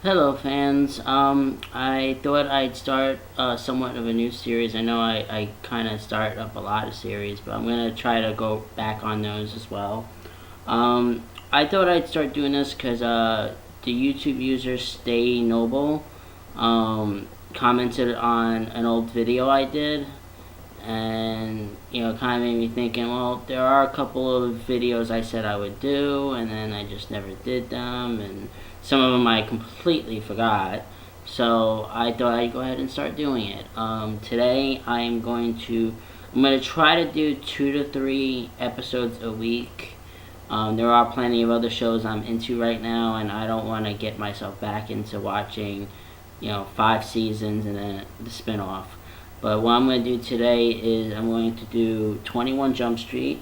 Hello, fans. I thought I'd start somewhat of a new series. I know I kind of start up a lot of series, but I'm going to try to go back on those as well. I thought I'd start doing this because the YouTube user Stay Noble commented on an old video I did, and kind of made me thinking, well, there are a couple of videos I said I would do, and then I just never did them, and some of them I completely forgot. So I thought I'd go ahead and start doing it. Today I'm going to try to do 2 to 3 episodes a week. There are plenty of other shows I'm into right now, and I don't want to get myself back into watching 5 seasons and then the spin-off. But what I'm going to do today is I'm going to do 21 Jump Street.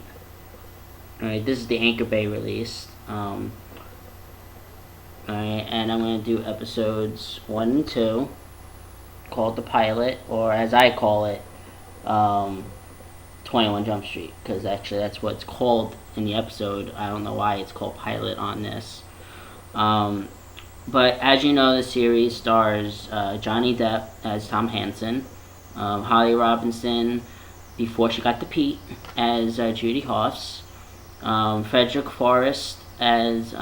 Alright, this is the Anchor Bay release. Alright, and I'm going to do episodes 1 and 2, called The Pilot, or as I call it, 21 Jump Street, because actually that's what it's called in the episode. I don't know why it's called Pilot on this. But as you know, the series stars Johnny Depp as Tom Hanson, Holly Robinson, before she got the Pete, as Judy Hoffs, Frederick Forrest as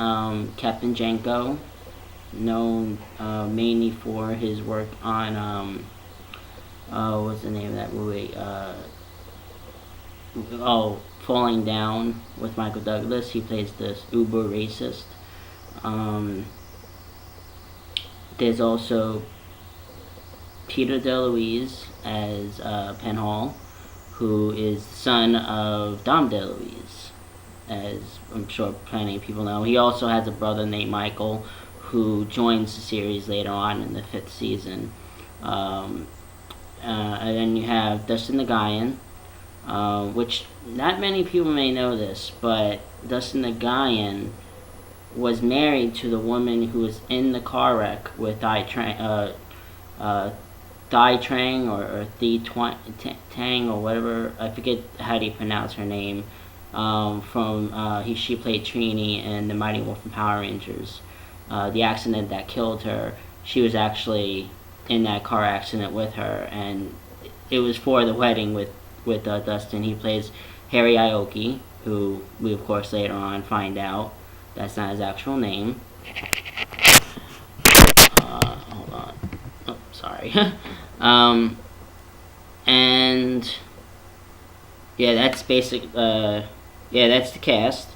Captain Janko, known mainly for his work on what's the name of that movie? Falling Down with Michael Douglas. He plays this uber racist. There's also Peter DeLuise as Penhall, who is the son of Dom DeLuise, as I'm sure plenty of people know. He also has a brother named Michael, who joins the series later on in the 5th season. And then you have Dustin the Guyan, which not many people may know this, but Dustin the Guyan was married to the woman who was in the car wreck with Thai Trang or Thi Tang or whatever. I forget how do you pronounce her name. She played Trini in the Mighty Morphin Power Rangers. The accident that killed her, she was actually in that car accident with her, and it was for the wedding with Dustin. He plays Harry Aoki, who we of course later on find out that's not his actual name. Hold on. Oh, sorry. And yeah, that's that's the cast.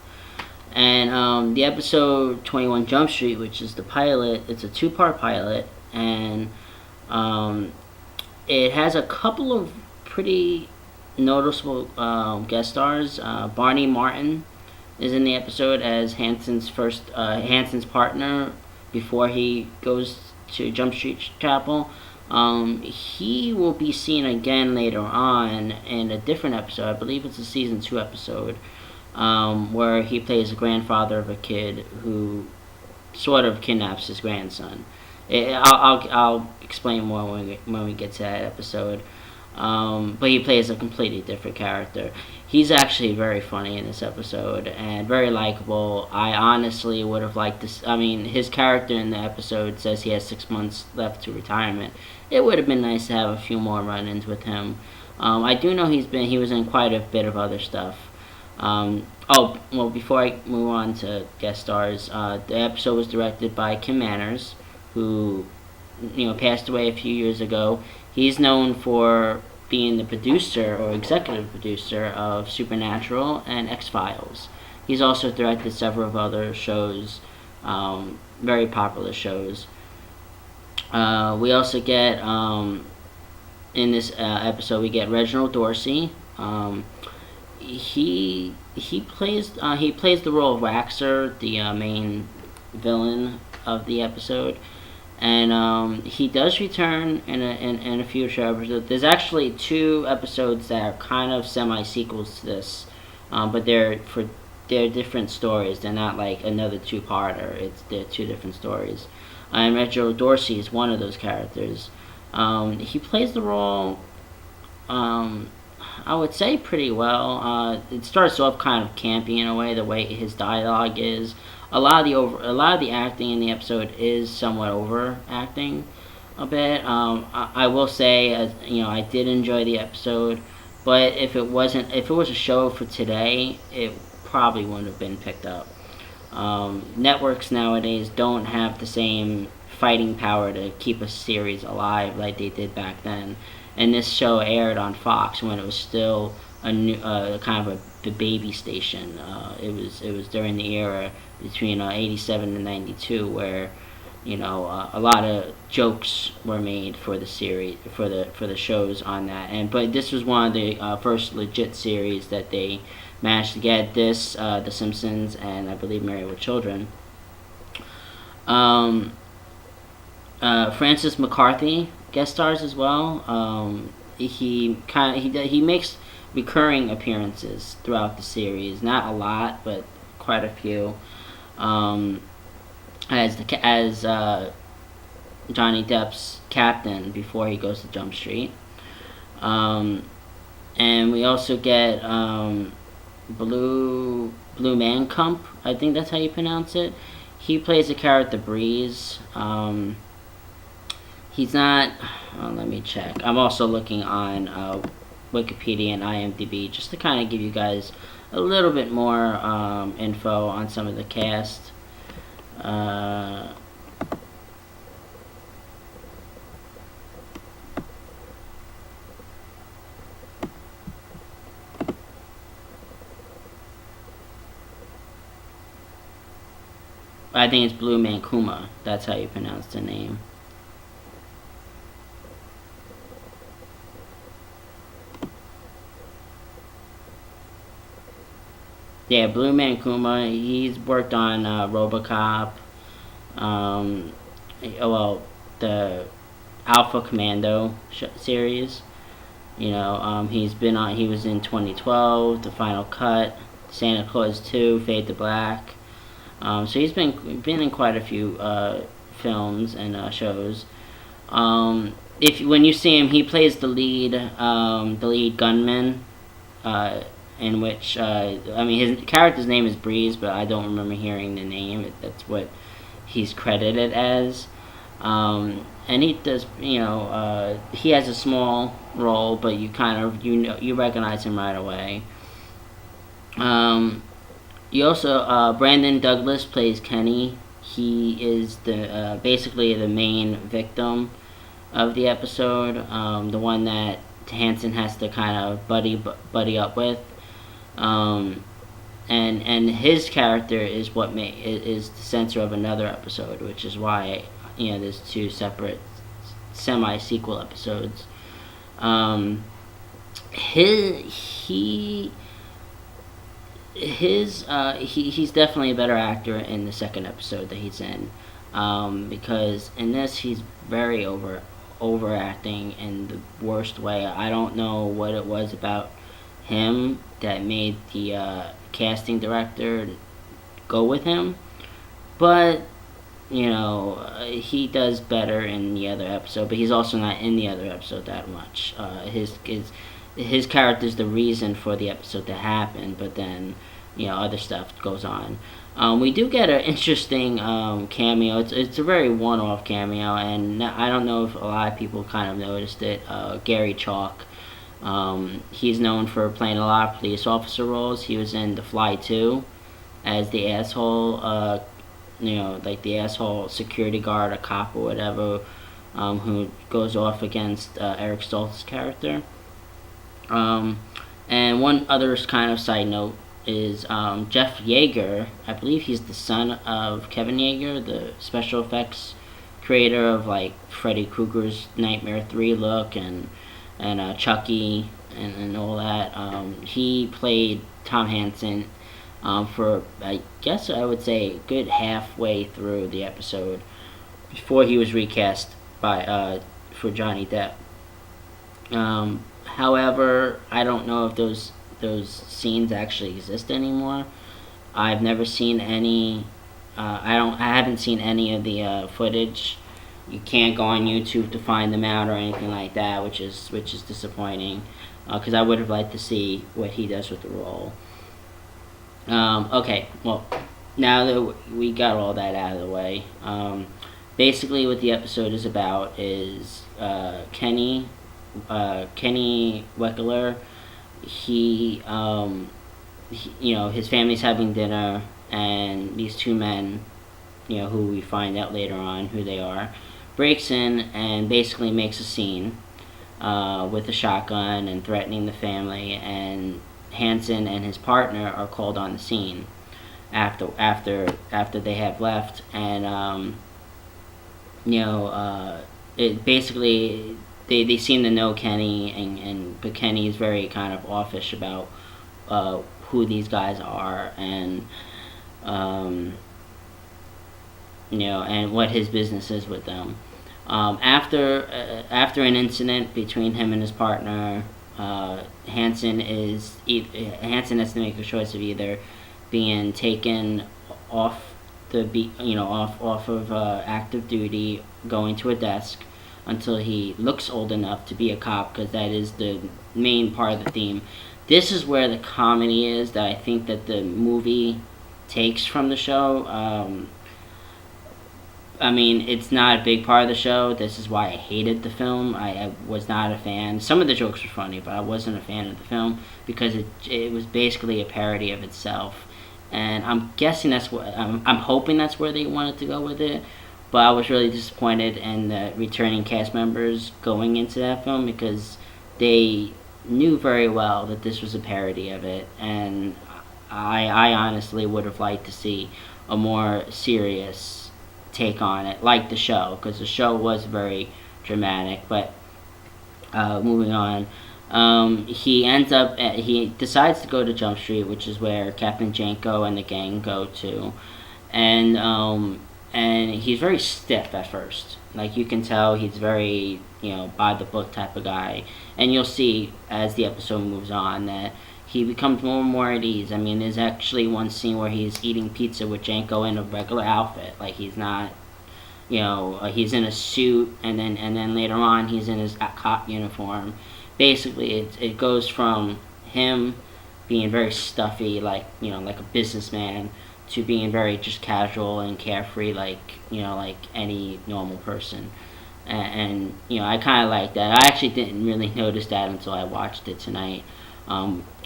And the episode 21 Jump Street, which is the pilot, it's a 2-part pilot, and it has a couple of pretty noticeable guest stars. Barney Martin is in the episode as Hanson's partner before he goes to Jump Street Chapel. He will be seen again later on in a different episode. I believe it's a season 2 episode, where he plays the grandfather of a kid who sort of kidnaps his grandson. I'll explain more when we get to that episode. But he plays a completely different character. He's actually very funny in this episode and very likable. I honestly would have liked this. I mean, his character in the episode says he has 6 months left to retirement. It would have been nice to have a few more run-ins with him. I do know he was in quite a bit of other stuff. Before I move on to guest stars, the episode was directed by Kim Manners, who passed away a few years ago. He's known for being the producer or executive producer of Supernatural and X-Files. He's also directed several of other shows, very popular shows. We also get, in this episode, we get Reginald Dorsey. He plays the role of Waxer, the main villain of the episode. And he does return in a future episode. There's actually 2 episodes that are kind of semi-sequels to this, but they're different stories. They're not like another 2-parter. They're 2 different stories. And Reginald Dorsey is one of those characters. He plays the role, I would say, pretty well. It starts off kind of campy in a way, the way his dialogue is. a lot of the acting in the episode is somewhat overacting a bit. I will say, I did enjoy the episode, but if it was a show for today, it probably wouldn't have been picked up. Networks nowadays don't have the same fighting power to keep a series alive like they did back then. And this show aired on Fox when it was still a new, kind of the baby station. It was during the era between '87 and '92 where a lot of jokes were made for the series for the shows on that. But this was one of the first legit series that they managed to get. This, The Simpsons, and I believe Married with Children. Francis McCarthy guest stars as well. He makes recurring appearances throughout the series. Not a lot, but quite a few. As Johnny Depp's captain before he goes to Jump Street. And we also get Blue Mankuma, I think that's how you pronounce it. He plays the character Breeze. He's not. Let me check. I'm also looking on Wikipedia and IMDb just to kind of give you guys a little bit more info on some of the cast. I think it's Blue Mankuma. That's how you pronounce the name. Yeah, Blue Mankuma. He's worked on RoboCop. The Alpha Commando series. He's been on. He was in 2012, The Final Cut, Santa Claus 2, Fade to Black. So he's been in quite a few films and shows. When you see him, he plays the lead gunman. In which his character's name is Breeze, but I don't remember hearing the name. That's what he's credited as. And he does, he has a small role, but you kind of you recognize him right away. You also Brandon Douglas plays Kenny. He is basically the main victim of the episode, the one that Hanson has to kind of buddy up with. And his character is what is the center of another episode, which is why there's two separate semi-sequel episodes. He's definitely a better actor in the second episode that he's in, because in this he's very overacting in the worst way. I don't know what it was about him that made the casting director go with him, but he does better in the other episode. But he's also not in the other episode that much. His character's the reason for the episode to happen, but then other stuff goes on. We do get an interesting cameo. It's a very one-off cameo, and I don't know if a lot of people kind of noticed it. Garry Chalk. He's known for playing a lot of police officer roles. He was in The Fly 2 as the asshole, like the asshole security guard, a cop or whatever, who goes off against Eric Stoltz's character. And one other kind of side note is Jeff Yeager. I believe he's the son of Kevin Yeager, the special effects creator of like Freddy Krueger's Nightmare 3 look and Chucky and all that. He played Tom Hanson for, I guess I would say, a good halfway through the episode before he was recast for Johnny Depp. However, I don't know if those scenes actually exist anymore. I've never seen any. I haven't seen any of the footage. You can't go on YouTube to find them out or anything like that, which is disappointing, because I would have liked to see what he does with the role. Okay, well, now that we got all that out of the way, basically what the episode is about is Kenny Weckerle. His family's having dinner, and these two men, who we find out later on who they are, breaks in and basically makes a scene with a shotgun and threatening the family. And Hanson and his partner are called on the scene after they have left, and it basically they seem to know Kenny, but Kenny is very kind of offish about who these guys are, and and what his business is with them. After an incident between him and his partner, Hanson has to make a choice of either being taken off off of active duty, going to a desk until he looks old enough to be a cop, because that is the main part of the theme. This is where the comedy is that I think that the movie takes from the show. It's not a big part of the show. This is why I hated the film. I was not a fan. Some of the jokes were funny, but I wasn't a fan of the film because it was basically a parody of itself. And I'm guessing I'm hoping that's where they wanted to go with it. But I was really disappointed in the returning cast members going into that film, because they knew very well that this was a parody of it, and I honestly would have liked to see a more serious take on it, like the show, because the show was very dramatic. But moving on, he decides to go to Jump Street, which is where Captain Janko and the gang go to, and he's very stiff at first. Like, you can tell he's very, by the book type of guy. And you'll see as the episode moves on that he becomes more and more at ease. There's actually one scene where he's eating pizza with Janko in a regular outfit. Like, he's not, he's in a suit, and then later on he's in his cop uniform. Basically, it goes from him being very stuffy, like a businessman, to being very just casual and carefree, like any normal person. And I kind of like that. I actually didn't really notice that until I watched it tonight,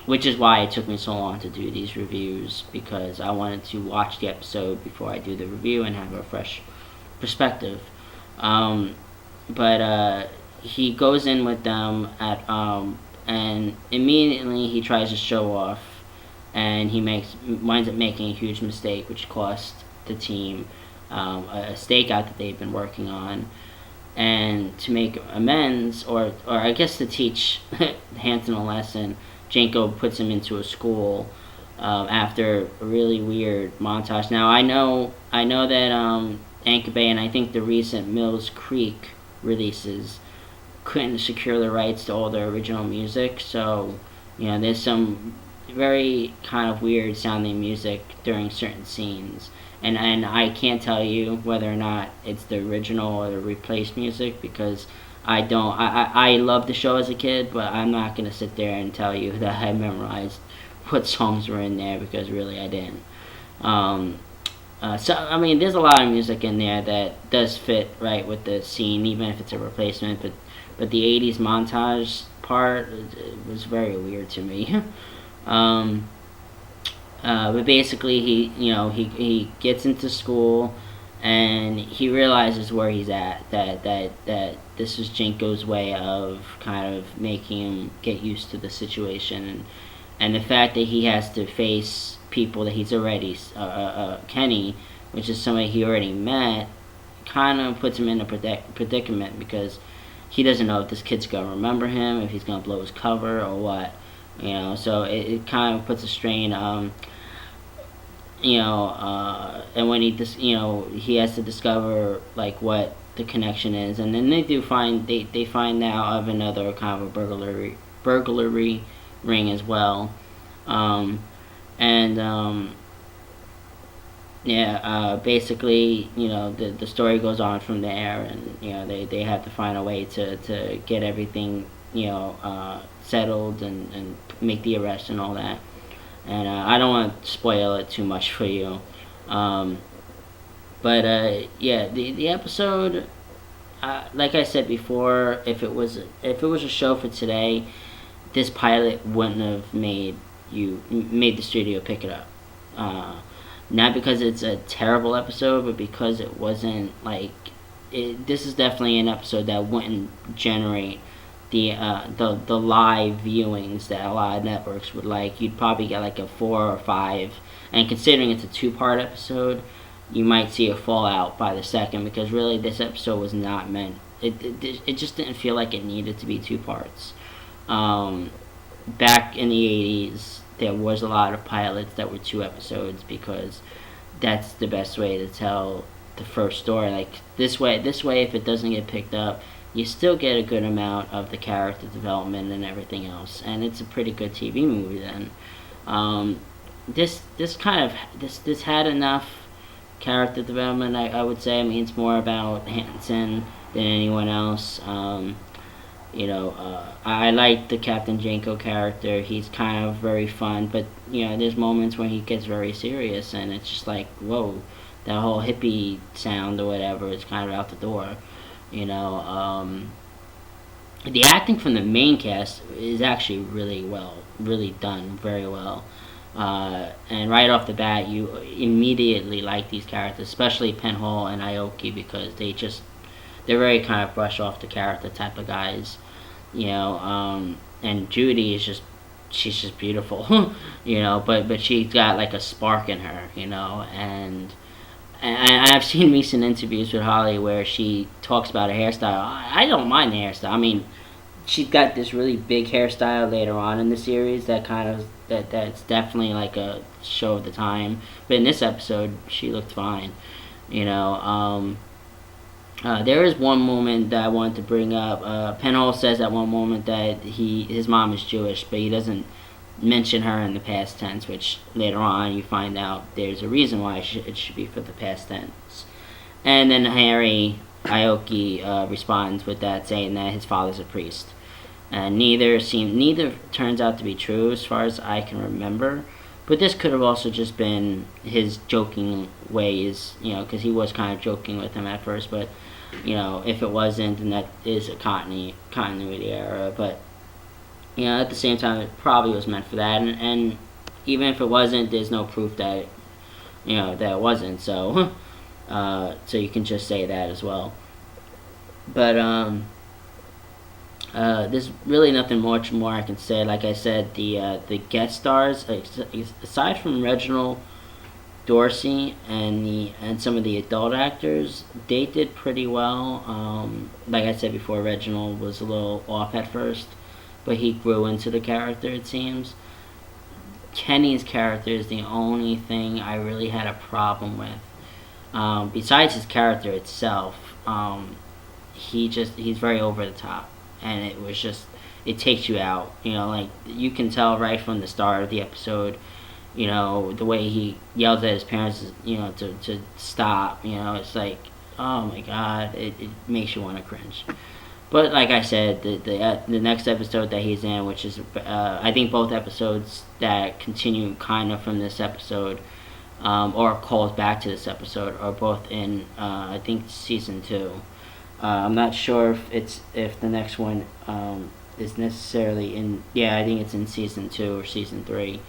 which is why it took me so long to do these reviews, because I wanted to watch the episode before I do the review and have a fresh perspective. But he goes in with them and immediately he tries to show off, and he winds up making a huge mistake, which cost the team a stakeout that they've been working on. And to make amends, or I guess to teach Hanson a lesson, Janko puts him into a school after a really weird montage. Now I know that Anchor Bay and I think the recent Mills Creek releases couldn't secure the rights to all the original music, so there's some very kind of weird sounding music during certain scenes, and I can't tell you whether or not it's the original or the replaced music, because I loved the show as a kid, but I'm not gonna sit there and tell you that I memorized what songs were in there, because really I didn't. There's a lot of music in there that does fit right with the scene, even if it's a replacement, but the 80s montage part, it was very weird to me. But basically he gets into school, and he realizes where he's at, that this is Janko's way of kind of making him get used to the situation, and the fact that he has to face people that he's already Kenny, which is somebody he already met, kind of puts him in a predicament, because he doesn't know if this kid's gonna remember him, if he's gonna blow his cover or what. So it kind of puts a strain. And when he has to discover like what the connection is, and then they find out of another kind of a burglary ring as well. Basically, the story goes on from there, and they have to find a way to get everything settled and make the arrest and all that. And I don't want to spoil it too much for you, Um, but yeah, the episode, like I said before, if it was a show for today, this pilot wouldn't have made the studio pick it up. Not because it's a terrible episode, but because it wasn't like this is definitely an episode that wouldn't generate the live viewings that a lot of networks would like. You'd probably get like a 4 or 5, and considering it's a 2-part episode, you might see a fallout by the second, because really this episode was not meant. It just didn't feel like it needed to be 2 parts. Back in the 80s, there was a lot of pilots that were 2 episodes, because that's the best way to tell the first story. Like this way, if it doesn't get picked up, you still get a good amount of the character development and everything else, and it's a pretty good TV movie then. This had enough character development, I would say. I mean, it's more about Hanson than anyone else. I like the Captain Janko character. He's kind of very fun, but there's moments when he gets very serious, and it's just like, whoa, that whole hippie sound or whatever is kind of out the door. The acting from the main cast is actually really done very well. And right off the bat, you immediately like these characters, especially Penhall and Aoki, because they're very kind of brush off the character type of guys. And Judy she's just beautiful. But she's got like a spark in her, and I've seen recent interviews with Holly where she talks about her hairstyle. I don't mind the hairstyle. I mean, she's got this really big hairstyle later on in the series that's definitely like a show of the time. But in this episode, she looked fine. There is one moment that I wanted to bring up. Penhall says at one moment that his mom is Jewish, but he doesn't mention her in the past tense, which later on you find out there's a reason why it should be for the past tense. And then Harry Aoki responds with that, saying that his father's a priest. And neither turns out to be true as far as I can remember. But this could have also just been his joking ways, because he was kind of joking with him at first. But, if it wasn't, then that is a continuity error. But, at the same time, it probably was meant for that. And even if it wasn't, there's no proof that, that it wasn't. So, so you can just say that as well. But, there's really nothing much more I can say. Like I said, the guest stars, aside from Reginal, Dorsey, and some of the adult actors, they did pretty well. Like I said before, Reginal was a little off at first, but he grew into the character, it seems. Kenny's character is the only thing I really had a problem with. Besides his character itself, he's very over the top. And it takes you out. Like, you can tell right from the start of the episode, the way he yells at his parents, to stop. It's like, oh my God, it makes you want to cringe. But like I said, the next episode that he's in, which is, I think both episodes that continue kind of from this episode, or calls back to this episode, are both in, I think, season 2. I'm not sure if the next one is necessarily in. Yeah, I think it's in season 2 or season 3.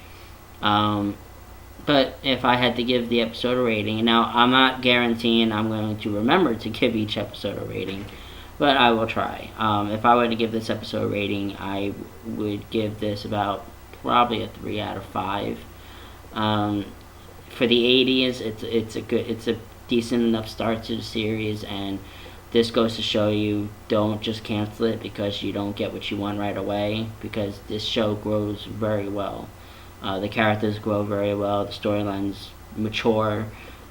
But if I had to give the episode a rating, and now I'm not guaranteeing I'm going to remember to give each episode a rating, but I will try. If I were to give this episode a rating, I would give this about probably a 3 out of 5. For the 80s, it's a decent enough start to the series, and this goes to show you, don't just cancel it because you don't get what you want right away, because this show grows very well. The characters grow very well, the storylines mature.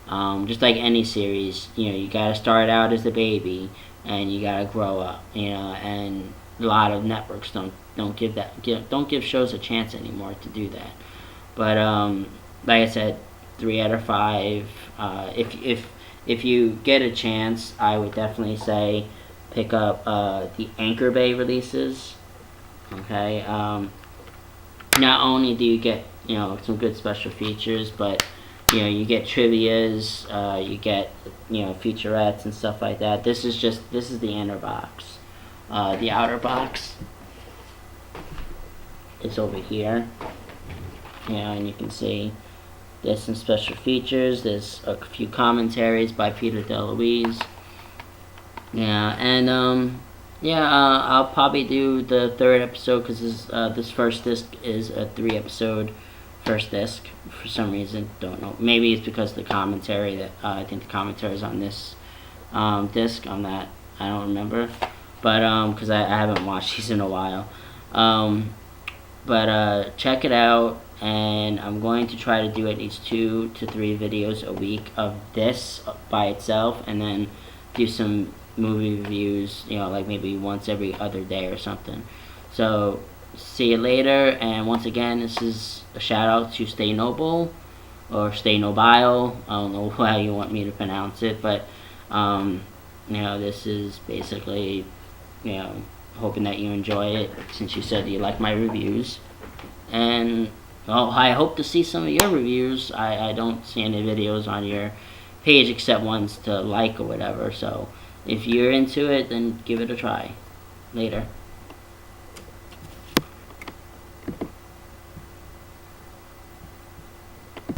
Just like any series, you gotta start out as a baby and you gotta grow up, and a lot of networks don't give shows a chance anymore to do that. But like I said, 3 out of 5. If you get a chance, I would definitely say pick up the Anchor Bay releases. Okay, not only do you get some good special features, but you get trivias, you get featurettes and stuff like that. This is the inner box. The outer box is over here. And you can see there's some special features. There's a few commentaries by Peter DeLuise. Yeah, and I'll probably do the third episode because this first disc is a 3-episode first disc. For some reason, don't know. Maybe it's because the commentary that I think the commentary is on this disc. On that, I don't remember, but because I haven't watched these in a while. But check it out, and I'm going to try to do at least 2 to 3 videos a week of this by itself, and then do some movie reviews, like maybe once every other day or something. So, see you later, and once again, this is a shout out to Stay Noble, or Stay Nobile, I don't know how you want me to pronounce it, but, this is basically, hoping that you enjoy it, since you said you like my reviews, and, I hope to see some of your reviews. I don't see any videos on your page except ones to like or whatever, so if you're into it, then give it a try. Later.